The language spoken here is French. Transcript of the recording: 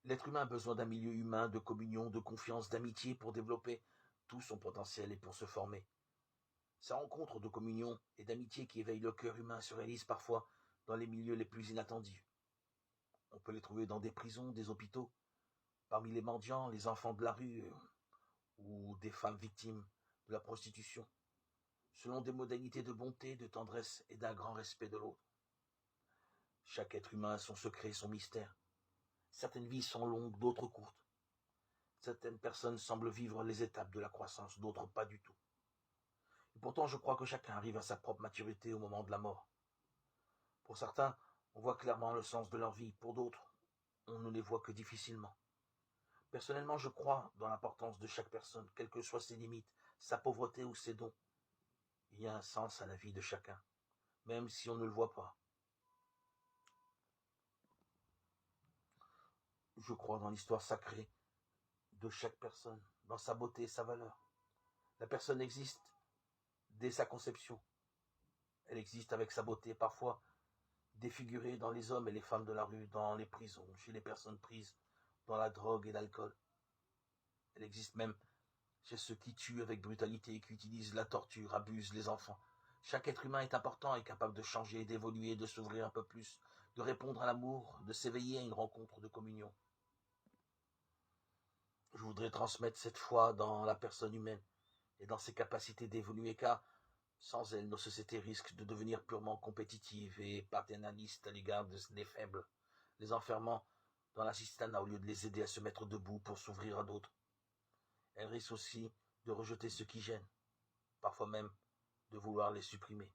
L'être humain a besoin d'un milieu humain, de communion, de confiance, d'amitié pour développer tout son potentiel et pour se former. Ces rencontres de communion et d'amitié qui éveillent le cœur humain se réalisent parfois dans les milieux les plus inattendus. On peut les trouver dans des prisons, des hôpitaux, parmi les mendiants, les enfants de la rue ou des femmes victimes de la prostitution, selon des modalités de bonté, de tendresse et d'un grand respect de l'autre. Chaque être humain a son secret, son mystère. Certaines vies sont longues, d'autres courtes. Certaines personnes semblent vivre les étapes de la croissance, d'autres pas du tout. Et pourtant, je crois que chacun arrive à sa propre maturité au moment de la mort. Pour certains, on voit clairement le sens de leur vie. Pour d'autres, on ne les voit que difficilement. Personnellement, je crois dans l'importance de chaque personne, quelles que soient ses limites, sa pauvreté ou ses dons. Il y a un sens à la vie de chacun, même si on ne le voit pas. Je crois dans l'histoire sacrée de chaque personne, dans sa beauté et sa valeur. La personne existe dès sa conception. Elle existe avec sa beauté, parfois défigurée dans les hommes et les femmes de la rue, dans les prisons, chez les personnes prises dans la drogue et l'alcool. Elle existe même chez ceux qui tuent avec brutalité et qui utilisent la torture, abusent les enfants. Chaque être humain est important et capable de changer, d'évoluer, de s'ouvrir un peu plus, de répondre à l'amour, de s'éveiller à une rencontre de communion. Je voudrais transmettre cette foi dans la personne humaine et dans ses capacités d'évoluer, car sans elle, nos sociétés risquent de devenir purement compétitives et paternalistes à l'égard des faibles, les enfermant dans l'assistanat au lieu de les aider à se mettre debout pour s'ouvrir à d'autres. Elles risquent aussi de rejeter ceux qui gênent, parfois même de vouloir les supprimer.